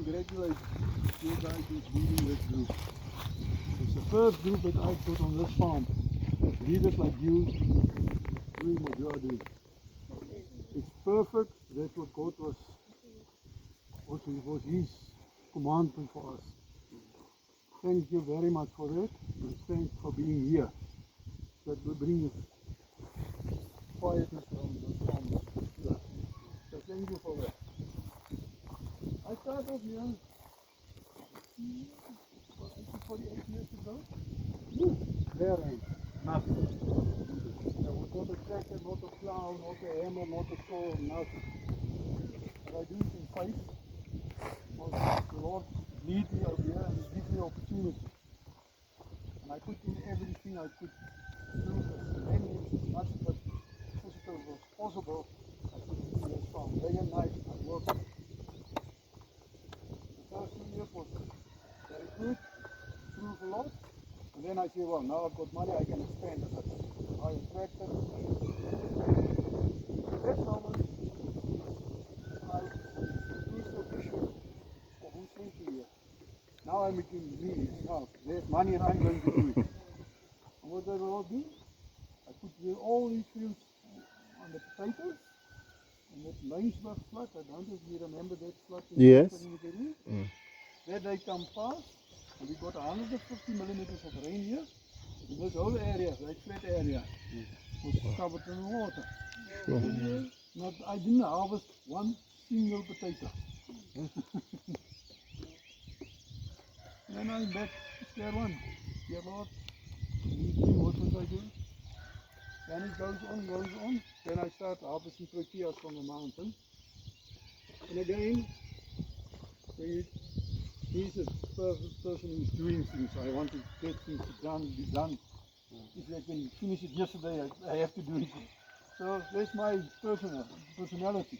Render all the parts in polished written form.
congratulate you guys who's leading this group. It's the first group that I put on this farm. Leaders like you doing what you are doing. It's perfect. That's what God was his commandment for us. Thank you very much for that, and thanks for being here. That will bring us quietness from the farm. Yeah. So thank you for that. I started off here 48 years ago. There ain't nothing. There was not a tractor, not a plow, not a hammer, not a saw, nothing. But I do it in faith. Because the Lord leads me over here and He gives me opportunity. And I put in everything I could do as many as much as physical was possible. I put it in this farm. Day and night I work. The first 2 years was very good, improved a lot. And then I say, well, now I've got money, I can expand a bit. Buy a tractor. That moment, I lose the vision of who's thinking here. Now I'm making millions. Now there's money and I'm going to do it. And what did I do? I put all these fields on the potatoes. And that Metroosberg flood, I don't know if you remember that flood. Yes. That they come past. And we got 150 millimeters of rain here. And this whole area, that flat area, was covered in water. Not, I didn't harvest one single potato. Then I'm back to square one. Dear Lord, what must I do? Then it goes on. Then I start harvesting tortillas from the mountain. And again, he's a person who's doing things. I want to get things done, be done. If I can finish it yesterday, I have to do it. So that's my personality.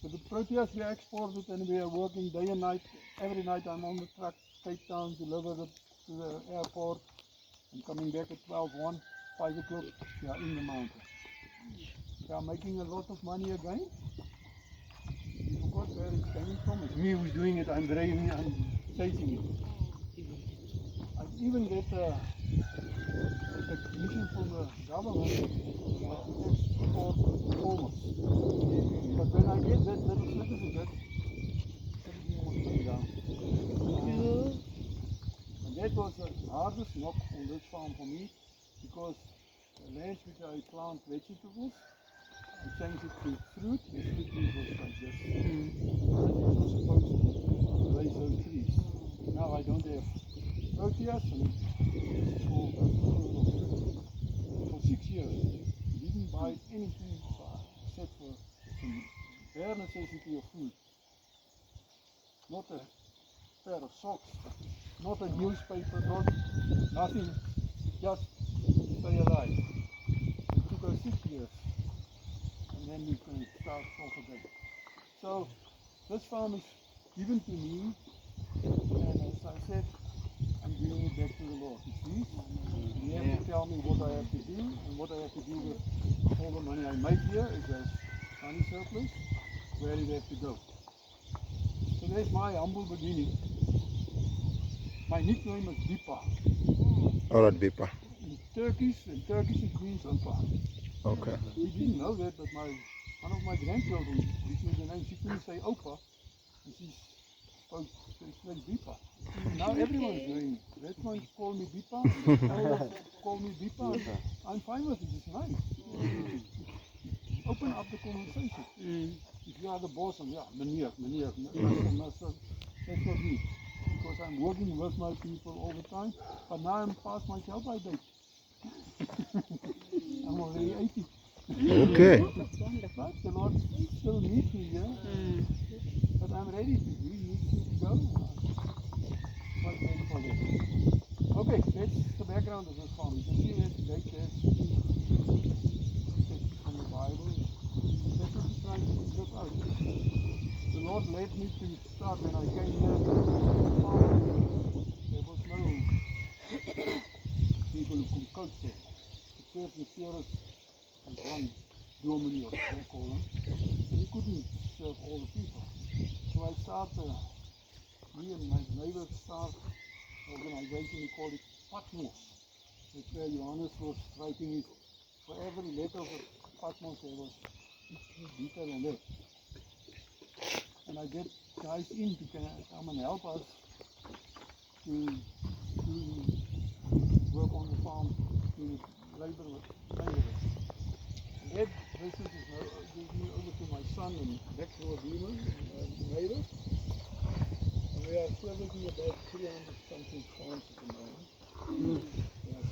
So the proteas we exported and we are working day and night. Every night I'm on the truck, Cape Town, deliver it to the airport. I'm coming back at 12:01, 5 o'clock, we are in the mountain. We are making a lot of money again. You forgot where it's coming from. It's me who's doing it, I'm driving, I'm chasing it. I even get a commission from the government to export performance. But when I get that little certificate, everything was put down. And that was the hardest knock on this farm for me, because the lands which I plant vegetables, I changed it to fruit. The fruit tree was like this. And it was supposed to raise those trees. Now I don't have proteas, and this is all full of fruit. For 6 years, we didn't buy anything except for the bare necessity of food. Not a pair of socks, not a newspaper, nothing, just stay alive. It took us 6 years, and then we can start off again. So this farm is given to me, and as I said, I'm giving it back to the Lord. It's His. He has to tell me what I have to do, and what I have to do with all the money I make here. If there's money surplus, where it has to go. So there's my humble beginning. My nickname is Biepa. Alright, Biepa. In Turkish it means Opa. Okay. We didn't know that, but one of my grandchildren, gives me the name, she couldn't say Opa, and she spoke Biepa. Now everyone's doing it. That one call me Biepa, others call me Biepa, and I'm fine with it, it's nice. Open up the conversation. If you are the boss, and meneer, master, that's not me. Because I'm working with my people all the time, but now I'm past my sell-by date. I'm already 80. Okay. But the Lord still needs me here. But I'm ready to. He needs me to go. Quite ready for that. Okay, that's the background of this farm. You can see that gate there from the Bible. That's what he's trying to live out. The Lord led me to start when I came here. There was no people who could coach there. The church was serious as one dominee, or they call them. And he couldn't serve all the people. So So I started, me and my neighbors start organization, we call it Patmos. That's where Johannes was writing it. For every letter of Patmos there was detail on that. And I get guys in to come and help us to work on the farm, to labor with laborers. And that business is now given over to my son and next door neighbor. And we are servicing about 300 something farms at the moment. Yes.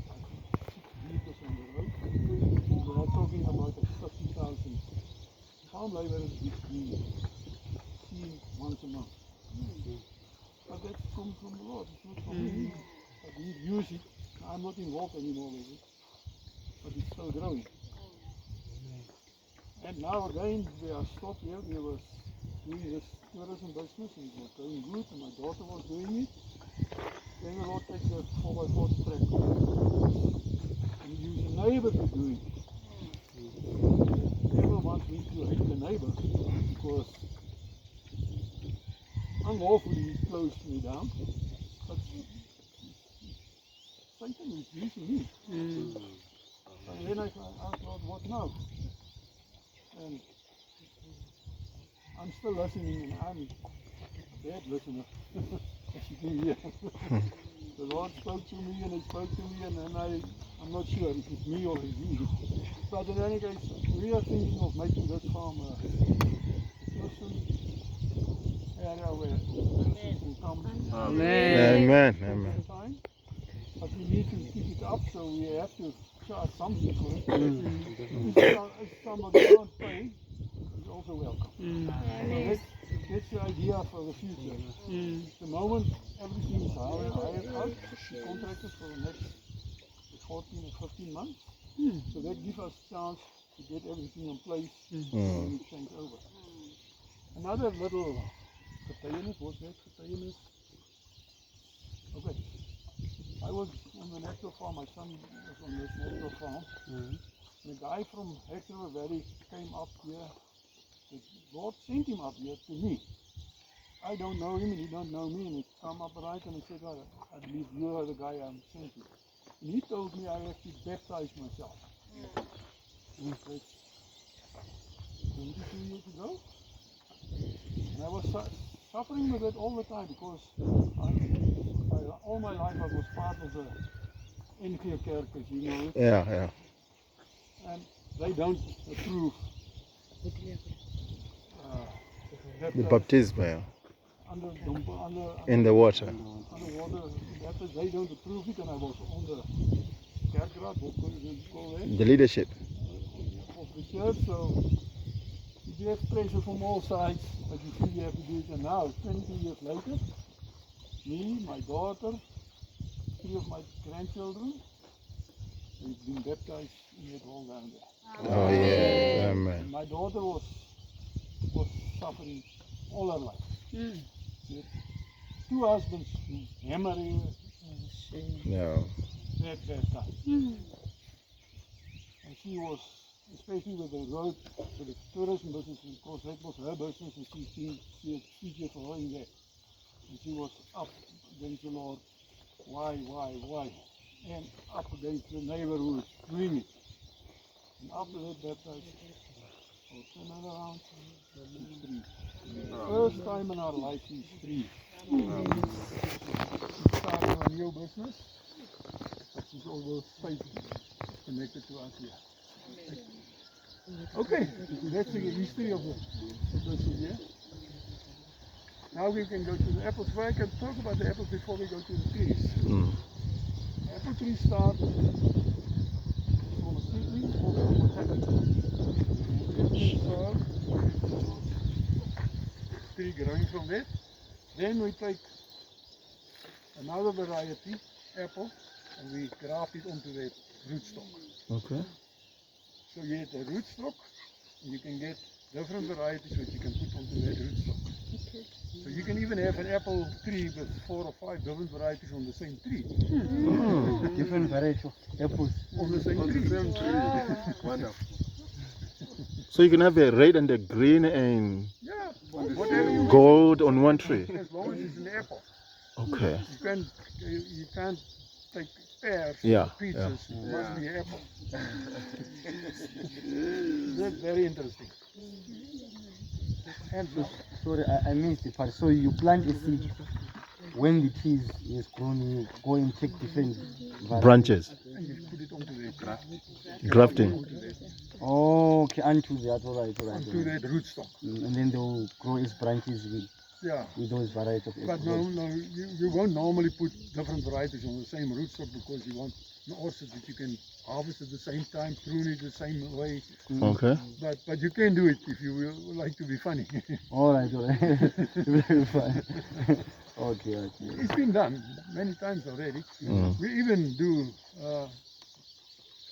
I think 6 vehicles on the road. We are talking about a 50,000 farm laborers which we see once a month. But that's from the Lord, it's not from me. But we use it. I'm not involved anymore with it. But it's still growing. And now again we are stopped here. We were doing this tourism business and it was going good and my daughter was doing it. Then the Lord takes a 4x4 tractor and use a neighbor to do it. The devil wants me to hate the neighbor because unlawfully he closed me down. But Satan is using me. And then I thought, what now? And I'm still listening and I'm a bad listener, as you can hear. The Lord spoke to me and he spoke to me and I'm not sure if it's me or it's you. But in any case, we are thinking of making this farm a Christian area where Christians can come. Amen. Amen. Time. But we need to keep it up, so we have to charge something for it. If somebody can't pay, is also welcome. So that's the idea for the future. At the moment, everything is hired out, the contractors for the next 14 or 15 months. So that gives us a chance to get everything in place when we change over. Another little getuienis, what's that getuienis? Okay. I was on the Nectar farm, my son was on this Nectar farm. And a guy from HappyValey came up here. The Lord sent him up here to me. I don't know him and he don't know me, and he come up right and he said, oh, I believe you are the guy I'm sent to. And he told me I have to baptize myself. That's 22 years ago. And I was suffering with it all the time because all my life I was part of the NG Kerk, as you know. Yeah. And they don't approve The baptism, yeah. In the water. Underwater, they don't approve it, and I was on the kerkraad, what do you call that? The leadership. Of the church, so you have pressure from all sides, but you feel you have to do it. And now, 22 years later, me, my daughter, 3 of my grandchildren, we've been baptized in that hole down there. Oh yeah, amen. And my daughter was suffering all her life. She had 2 husbands who hammered her. No. That time. And she was, especially with the road, with the tourism business, because that was her business, and she had future for her in that. And she was up against the Lord. Why? And up against the neighbor who was doing it. And after that baptized, I'll turn around, she's free. First time in our life she's free. She's starting a new business, but she's always faithful, connected to us here. Okay, that's the history of the business here. Now we can go to the apples. Well, I can talk about the apples before we go to the trees. Apple trees start from a seedling or from a tree growing from that. Then we take another variety, apple, and we graft it onto the rootstock. Okay. So you get a rootstock, and you can get different varieties which you can put onto that rootstock. Okay. So you can even have an apple tree with 4 or 5 different varieties on the same tree. Different varieties of apples on the same tree. Wonderful. So you can have a red and a green and... Yeah, Whatever you wish. Gold on one tree. As long as it's an apple. Okay. You can't take pears Yeah, or peaches. It must be apple. That's very interesting. And Sorry, I missed the part. So you plant a seed. When the tree is grown, you go and take different varieties. Branches. and you put it onto the graft. Grafting. Oh, okay, onto that, all right. Onto that rootstock. And then they'll grow its branches Yeah. with those varieties of But apples. no, you won't normally put different varieties on the same rootstock because you want an orchard that you can harvest at the same time, prune it the same way. Okay. But you can do it if you will like to be funny. All right. Very fine. Okay. It's been done many times already. Mm. We even do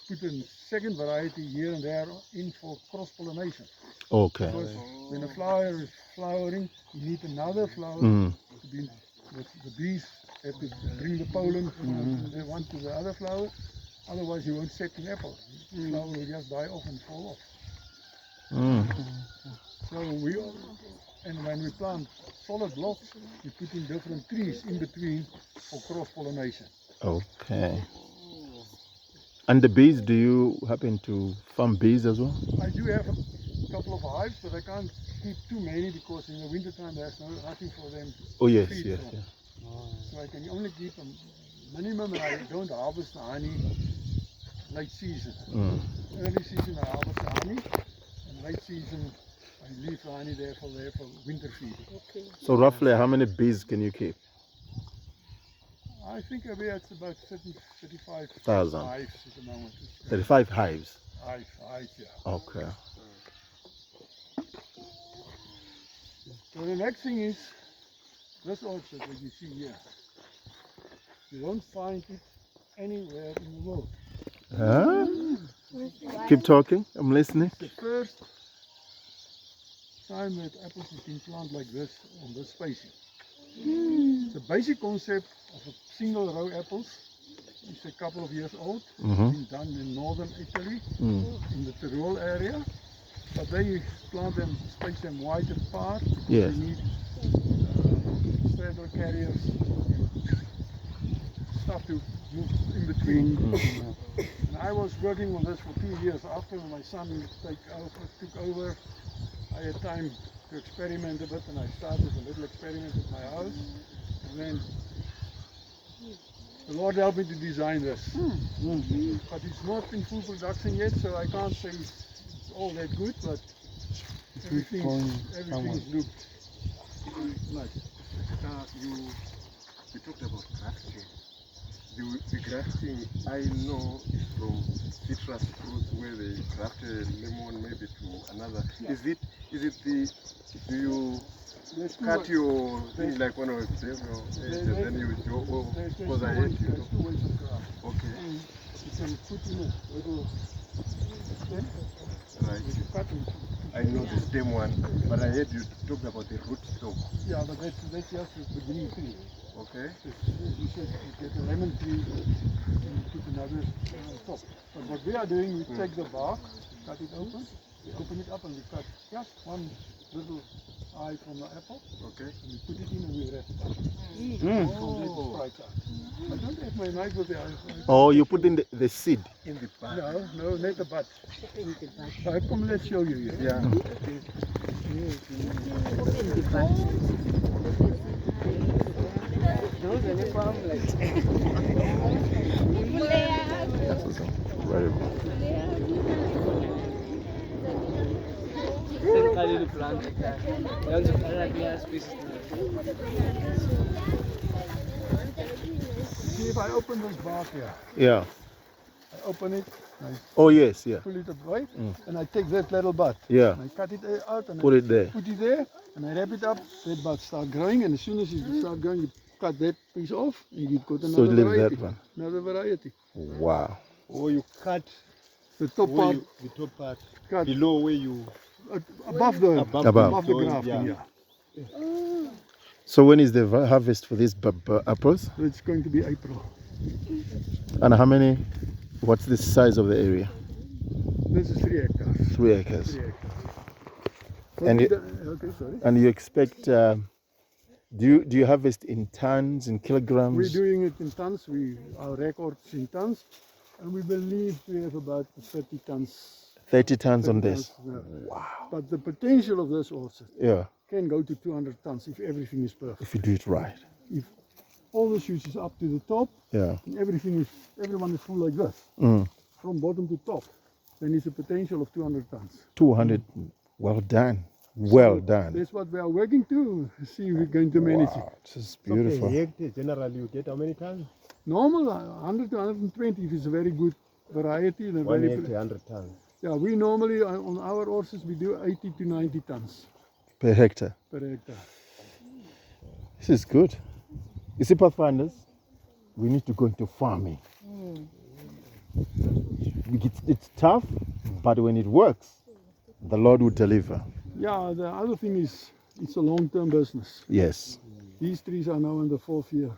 put a second variety here and there in for cross-pollination. Okay. Because when a flower is flowering, you need another flower Mm. to be, the bees have to bring the pollen from the one to the other flower. Otherwise you won't set an apple. The flower will just die off and fall off. Mm. So and when we plant solid blocks, we put in different trees in between for cross-pollination. Okay. And the bees, do you happen to farm bees as well? I do have a couple of hives, but I can't keep too many because in the wintertime there's nothing for them to Oh yes, feed yes, from. yeah. So I can only keep a minimum, and I don't harvest the honey late season. Mm. Early season I harvest the honey, and late season I leave the honey there for winter feeding. So roughly how many bees can you keep? I think it's about 35 Thousand. hives at the moment. 35 hives. Hives, yeah. Okay. So the next thing is this orchard that you see here. You won't find it anywhere in the world. Huh? Keep talking, I'm listening. It's the first time that apples have been planted like this on this spacing. The basic concept of a single row apples is a couple of years old. Mhm. Been done in northern Italy, Mm. in the Tyrol area. But they plant them, space them wide apart because Yes. they need straddle carriers, stuff to move in between. And I was working on this for 2 years. After my son took over, I had time to experiment a bit, and I started a little experiment at my house. And then the Lord helped me to design this. But it's not in full production yet, so I can't say it's all that good, but everything's looked nice. You talked about grafting. The grafting I know is from citrus fruits where they graft a lemon maybe to another. Is it do you cut your thing like one of them and then you do because I hate you. There's 2 ways of graft. Okay. You can put in a little stem, Right. you cut it. I know the stem one, but I heard you talked about the root stock. Yeah, but that's just the beginning tree. Okay. You said you get a lemon tree and you put another on top. But what we are doing, we take the bark, cut it open, we open it up and we cut just one little eye from the apple, Okay. and we put it in and we wrap it up. So let it sprout out. I don't have my knife with the eye. Oh, you put in the seed. In the back. No, not the butt. Come, let's show you here. Yeah. Very good. See if I open this bark here. Yeah. I open it, I Oh yes, yeah. pull it away, and I take that little bud. Yeah. And I cut it out and Put I it there. put it there, and I wrap it up. That bud start growing, and as soon as it start growing, you cut that piece off, and you've got So another leave variety. that one. Another variety. Wow. Or you cut The top part the top part cut below where you above the Above. the grafting. Yeah. So when is the harvest for these apples? So it's going to be April. And how many? What's the size of the area? This is 3 hectares. 3 acres. 3 hectares. And you, okay, sorry. and you expect, do you harvest in tons, in kilograms? We're doing it in tons. Our record's in tons, and we believe we have about 30 tons. 30 tons on 30 this. tons, Wow. But the potential of this also Yeah, can go to 200 tons if everything is perfect. if you do it right. If all the shoots is up to the top, Yeah. and everyone is full like this, from bottom to top, then it's a potential of 200 tons. 200. Well done. Well So done. that's what we are working to see if we're going to manage Wow, it. this is beautiful. Generally, you get how many tons? Normal 100 to 120 if it's a very good variety. And a very 100 tons. Yeah, we normally on our horses we do 80 to 90 tons Per hectare. per hectare. This is good. You see, Pathfinders, we need to go into farming. It's tough, but when it works, the Lord will deliver. Yeah, the other thing is it's a long-term business. Yes. These trees are now in the 4th year.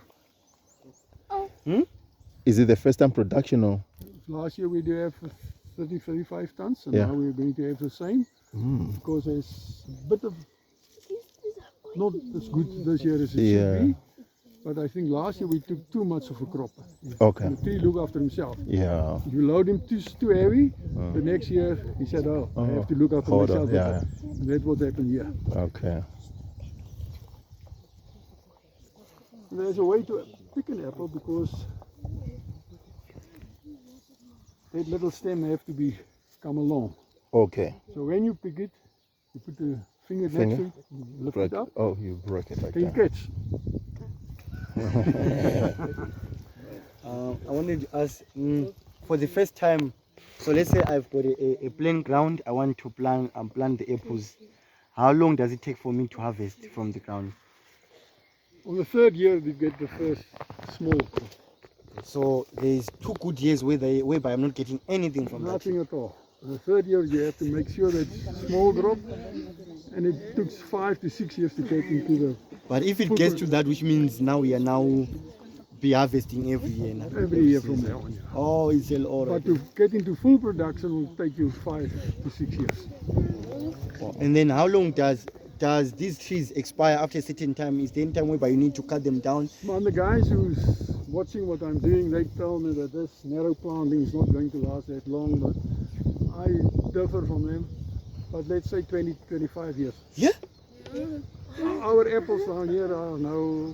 Is it the first time production or? Last year we did have 30, 35 tons, and Yeah. now we're going to have the same because there's a bit of not as good this year as it should be. But I think last year we took too much of a crop. Okay. The tree looked after himself. Yeah. If you load him too heavy, the next year he said, "Oh, I have to look after Hold on, myself." yeah. And that's what happened here. Okay. There's a way to pick an apple because that little stem have to come along. Okay. So when you pick it, you put the finger next Finger? to it, you lift Break. it up, Oh, you broke it like can you that. catch? I wanted to ask, for the first time, so let's say I've got a plain ground, I want to plant the apples. How long does it take for me to harvest from the ground? On the 3rd year we get the first small crop. So there's 2 good years whereby I'm not getting anything from that. Nothing at all. The 3rd year you have to make sure that it's small crop, and it took 5 to 6 years to get into the But if it gets to that, which means now we are now be harvesting every year now. every year from now on. Yeah. Oh, it's all right. But to get into full production will take you 5 to 6 years. And then how long does these trees expire after a certain time? Is there any time whereby you need to cut them down? But the guys who's watching what I'm doing, they tell me that this narrow planting is not going to last that long, but I differ from them. But let's say 20, 25 years. Yeah? Our apples down here are now,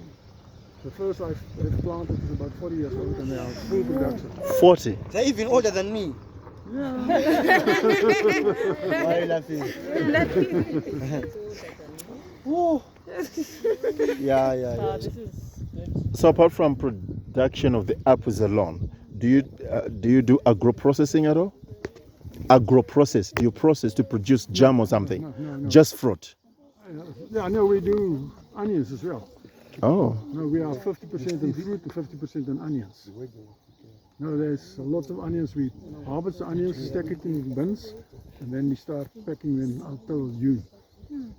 the first I've planted is about 40 years old and they are full production. 40. They're even older than me. Yeah. Why are you laughing? Ooh. Yeah. So apart from production of the apples alone, do you do agro-processing at all? Agro-process, do you process to produce jam or something? No. Just fruit? Yeah, no, we do onions as well. Oh, No, we are 50% in fruit and 50% in onions. No, there's a lot of onions. We harvest the onions, stack it in bins, and then we start packing them until June.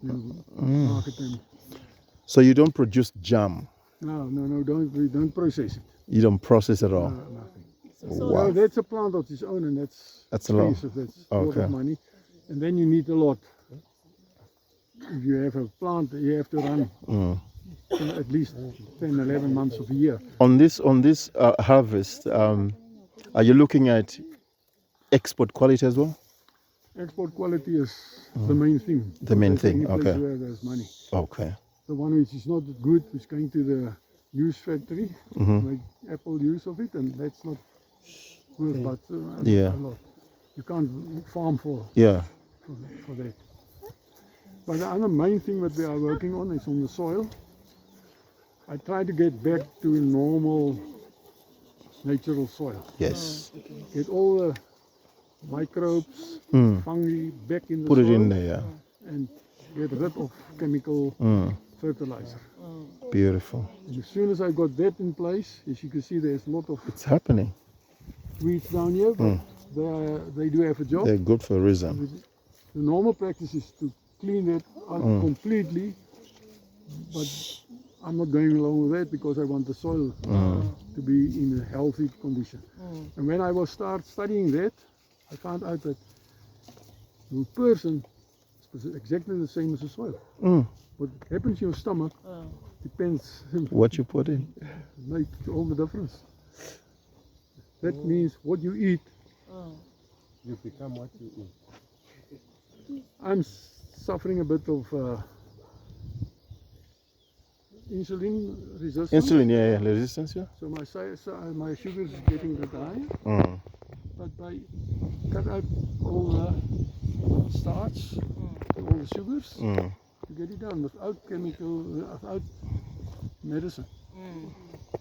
Then market them. so you don't produce jam? No, we don't process it. You don't process at all? Nothing. Wow. No, that's a plant of its own, and that's a lot. expensive. That's a lot Okay. of money, and then you need a lot. If you have a plant, you have to run at least 10, 11 months of a year. On this harvest, are you looking at export quality as well? Export quality is the main thing. The main That's the thing, only place okay. where there's money. Okay. The one which is not good is going to the juice factory, make apple use of it, and that's not good, but Yeah. a lot. You can't farm for Yeah. that. But the other main thing that we are working on is on the soil. I try to get back to normal natural soil. Yes. Get all the microbes, fungi back in the Put soil it in there. Yeah. and get rid of chemical fertilizer. Beautiful. And as soon as I got that in place, as you can see, there's a lot of It's happening. weeds down here, but they do have a job. They're good for a reason. The normal practice is to clean that out completely, but I'm not going along with that because I want the soil to be in a healthy condition. And when I was studying that, I found out that the person exactly the same as the soil. Mm. What happens in your stomach depends. What you put in. Makes all the difference. That means what you eat. You become what you eat. I'm suffering a bit of insulin resistance. Insulin, yeah, resistance, yeah. So my sugar is getting a bit higher. But I cut out all the starch, all the sugars, to get it down without chemical, without medicine.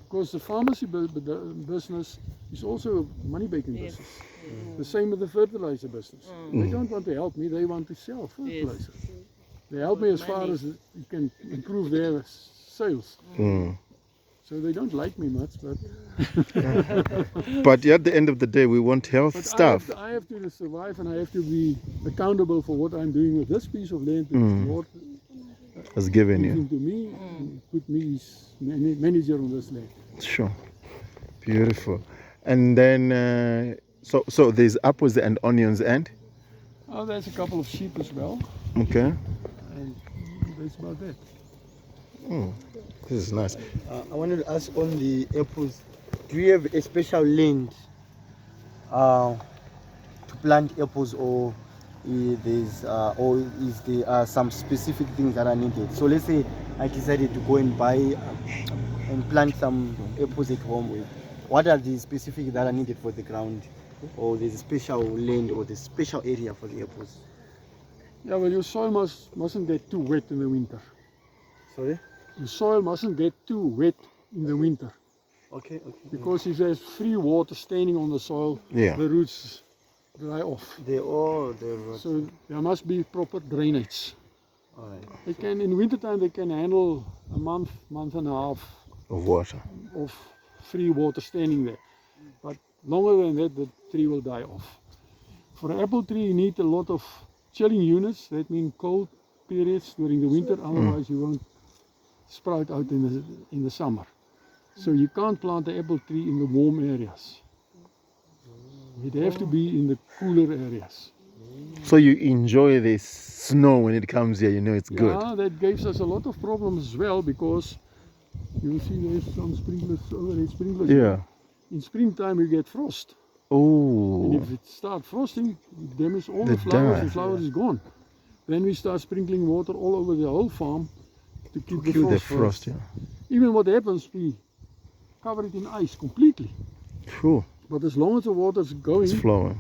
Because the pharmacy business is also a money-making business. The same with the fertilizer business. They don't want to help me, they want to sell fertilizer. They help me as far as you can improve their sales. So they don't like me much, but But at the end of the day, we want health stuff. I have to survive, and I have to be accountable for what I'm doing with this piece of land that the Lord Has given you. given to me and put me as manager on this land. Sure. Beautiful. And then, so there's apples and onions and? Oh, there's a couple of sheep as well, Okay. and that's about that. This is nice. I wanted to ask on the apples, do you have a special land to plant apples, or is there some specific things that are needed? So let's say I decided to go and buy and plant some apples at home. What are the specific that are needed for the ground, or there's a special land or the special area for the apples? Yeah, well, your soil mustn't get too wet in the winter. Sorry? The soil mustn't get too wet in the winter, Okay. because if there's free water staining on the soil, Yeah. the roots dry off. So there must be proper drainage. Alright. They can, in wintertime, they can handle a month and a half Of water. of free water standing there. But longer than that, the tree will die off. For an apple tree, you need a lot of chilling units. That means cold periods during the winter, otherwise you won't sprout out in the summer. So you can't plant the apple tree in the warm areas. It have to be in the cooler areas. So you enjoy this snow when it comes here, you know it's good. Yeah, that gives us a lot of problems as well, because you will see there's some sprinklers, overhead sprinklers. Yeah. In springtime you get frost. Oh. And if it starts frosting, it damages all They the flowers, die. the flowers is gone. Then we start sprinkling water all over the whole farm to keep the Kill frost. the frost, yeah. Even what happens, we cover it in ice completely. Cool. But as long as the water's going, It's flowing.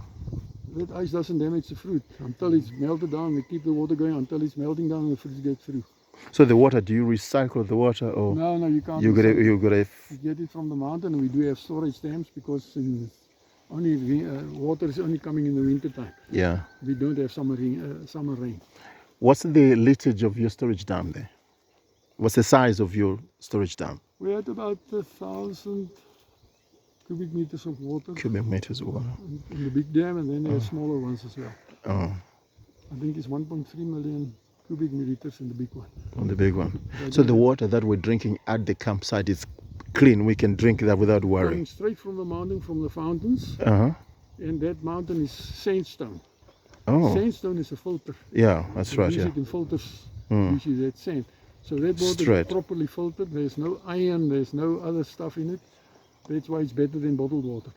that ice doesn't damage the fruit. Until it's melted down, we keep the water going until it's melting down and the fruit gets through. So the water, do you recycle the water, or No, you can't. you gotta, recycle. you gotta? We get it from the mountain, and we do have storage dams, because water is only coming in the winter time. Yeah. We don't have summer rain. What's the litage of your storage dam there? What's the size of your storage dam? We had about 1,000 cubic meters of water Cubic meters of water. in the big dam, and then there are smaller ones as well. Oh, I think it's 1.3 million cubic meters in the big one. on the big one. So the water that we're drinking at the campsite is clean. We can drink that without Coming worry. straight from the mountain, from the fountains, Uh-huh. and that mountain is sandstone. Oh, Sandstone is a filter. yeah, that's We right, use yeah. it in filters, Mm. usually that sand. So that water Straight. is properly filtered. There's no iron, there's no other stuff in it. That's why it's better than bottled water.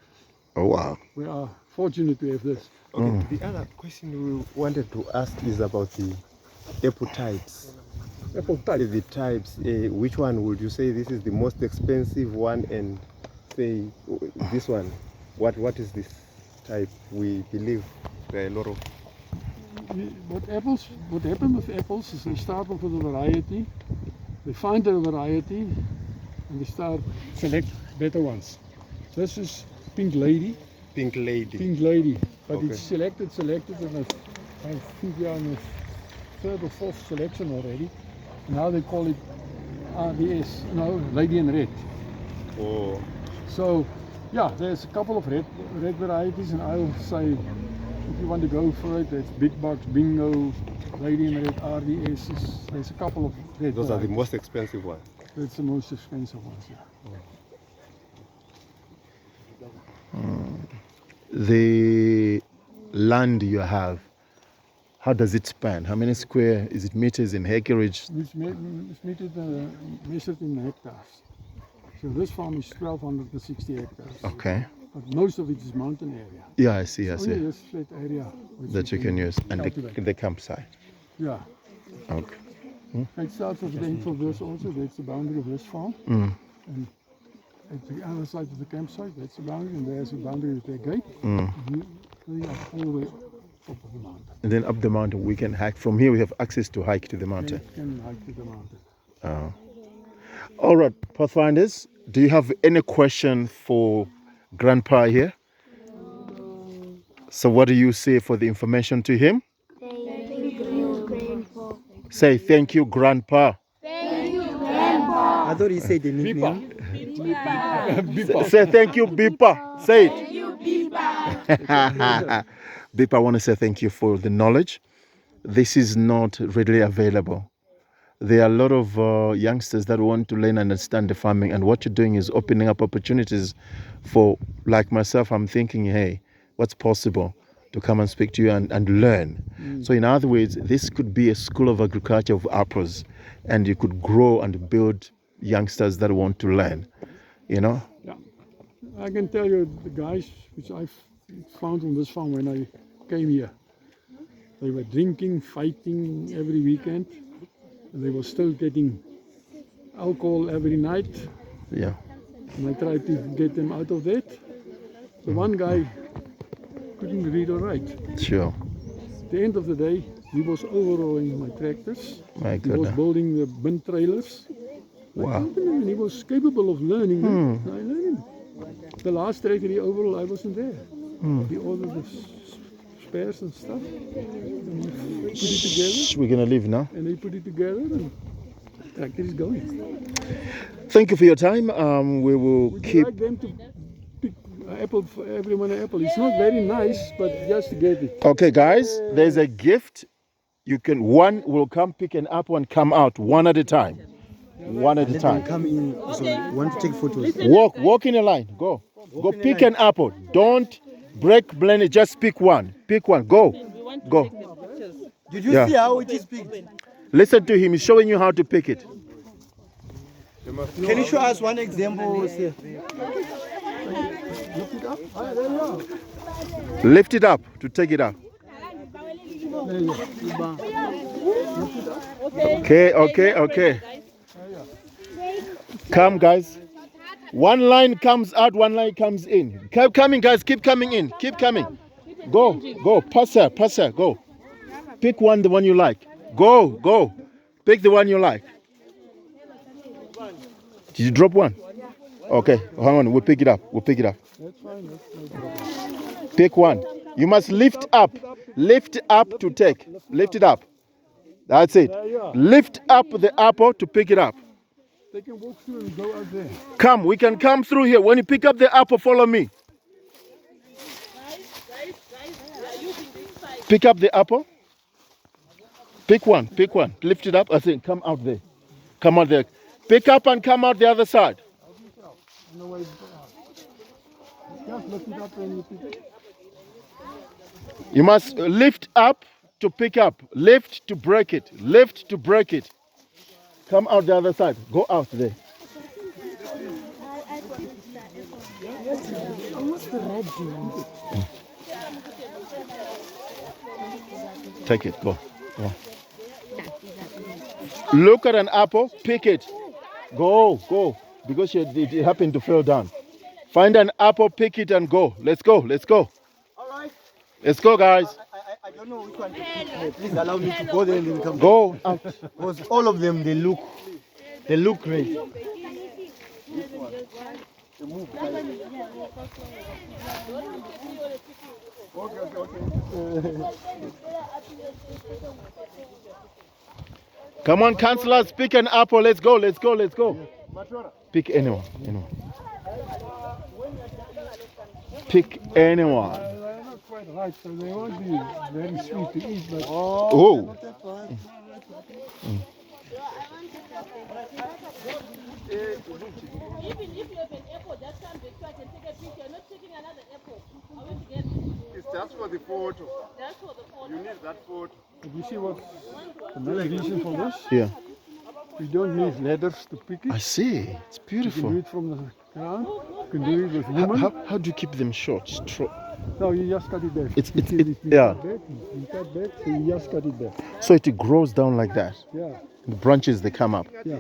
Oh, wow. We are fortunate to have this. Okay, the other question we wanted to ask is about the apple types. Apple type. The types, which one would you say this is the most expensive one, and say this one? What is this type? We believe there are a lot of. What happens with apples is they start off with a variety, they find a variety, and they start select better ones. This is Pink Lady, Pink Lady. but Okay. it's selected, and I think we are in the third or fourth selection already. Now they call it RDS, no, Lady in Red. Oh, So, yeah, there's a couple of red varieties, and I'll say, if you want to go for it, there's Big Bucks, Bingo, Lady in Red, RDS. There's a couple of red those are the varieties. most expensive ones. That's the most expensive ones, yeah. The land you have, How does it span? How many square, is it meters in acreage? It's measured in hectares. So this farm is 1,260 hectares. Okay. But most of it is mountain area. Yeah, I see, I Only see. this flat area which That you can use. And cultivate. the campsite. Yeah. Okay. It starts at the end of this also, that's the boundary of this farm. Mm. And at the other side of the campsite, that's the boundary, and there's the boundary with their gate. Mm. You up all the way top of the mountain. And then up the mountain, we can hike. From here, we have access to hike to the mountain. You can hike to the mountain. All right, Pathfinders, do you have any question for Grandpa here? So what do you say for the information to him? Thank you, Grandpa. Say thank you, Grandpa. Thank you, Grandpa. I thought he said the nickname. Say thank you, Biepa. Say it. Thank you, Biepa. Biepa, I want to say thank you for the knowledge. This is not readily available. There are a lot of youngsters that want to learn and understand the farming, and what you're doing is opening up opportunities for, like myself, I'm thinking, hey, what's possible to come and speak to you and learn. So in other words, this could be a school of agriculture of apples, and you could grow and build youngsters that want to learn, you know? Yeah. I can tell you the guys which I found on this farm when I came here, they were drinking, fighting every weekend. And they were still getting alcohol every night. Yeah. And I tried to get them out of that. The one guy couldn't read or write. Sure. At the end of the day, he was overhauling my tractors. My He was goodness. building the bin trailers. Wow. And he was capable of learning. I learned him. The last tractor he overhauled, I wasn't there. He ordered the spares and stuff. And he put it together. We're going to leave now. And he put it together and the tractor is going. Thank you for your time. We will Would you keep... like them to pick apple for everyone an apple? It's not very nice, but just to get it. Okay, guys, there's a gift. You can, one will come pick an apple and come out one at a time. One at a Let them time. come in. So want to take photos. Walk in a line. Go pick an apple. Don't break blend. Just pick one. Pick one. Go. Did you Yeah. see how it is picked? Listen to him. He's showing you how to pick it. Can you show us one example? Sir? Lift it up to take it out. Okay. Come, guys. One line comes out, one line comes in. Keep coming, guys. Keep coming in. Keep coming. Go. Pass her. Go. Pick one, the one you like. Go. Pick the one you like. Did you drop one? Okay, hang on. We'll pick it up. That's fine. Pick one. You must lift up. Lift up to take. Lift it up. That's it. Lift up the apple to pick it up. They can walk through and go out there. Come, we can come through here. When you pick up the apple, follow me. Pick up the apple. Pick one. Lift it up. I think come out there. Come out there. Pick up and come out the other side. No way. Just lift it up and you pick it. You must lift up to pick up. Lift to break it. Come out the other side. Go out there. Take it. Go. Look at an apple. Pick it. Go. Because it happened to fall down. Find an apple, pick it and go. Let's go. All right. Let's go, guys. I don't know which one to pick. Please allow me to go there and then come. Go out. Because all of them, they look great. Come on, councillors, pick an apple. Let's go. Pick anyone. Pick anyone. They're not quite ripe, so they won't be very sweet to eat. But Oh. Even if you have an apple, just come back so I can take a picture. I'm not taking another apple. I want to get just for the photo. You need that photo. But you see what the main reason for this? Yeah. We don't need ladders to pick I it. see. It's You can do beautiful. it from the ground. You can do it with How, women. how do you keep them short? No, you just cut it back. It's- You it's- see it- it's been yeah. cut back, it's been cut back, so you just cut it back. So it grows down like that. Yeah, The branches, they come up. yeah.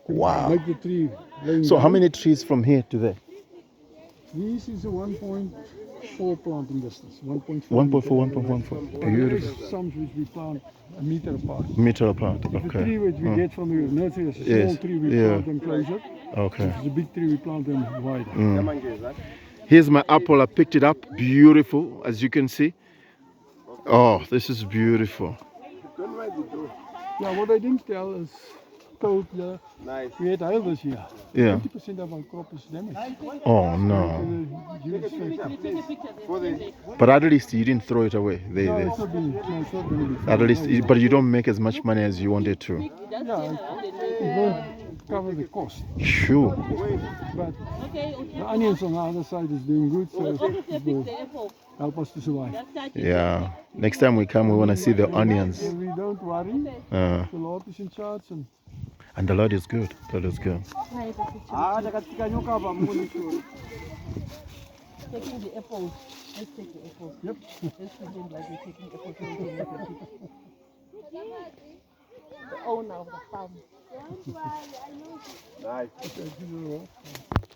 Wow. Make the tree laying So how down. many trees from here to there? This is a 1.4 planting distance. 1.4. 1.4, 1.14. Beautiful. There's some which we plant a meter apart. Meter apart. The Okay. tree which we get from your nursery is a small Yes, tree, we yeah. plant them closer. Okay. If it's a big tree, we plant them wider. Here's my apple. I picked it up. Beautiful, as you can see. Oh, this is beautiful. Don't mind the door. Yeah, what I didn't tell is cold. Nice. We had hail this year. Yeah. 20% of our crop is damaged. Oh no. Huge factor. For the But at least you didn't throw it away. No, it's not been, no, it's not going to be. At least, but you don't make as much money as you wanted to. Yeah, it won't cover the cost. Sure. But the onions on the other side is doing good, so it will help us to survive. Yeah. Next time we come, we want to see the onions. So we don't worry. Uh, The Lord is in charge, and and the Lord is good. God is good. Taking the apples. Let's take the apples. Yep. Let's pretend like we're taking apples from the owner of the farm. nice. okay,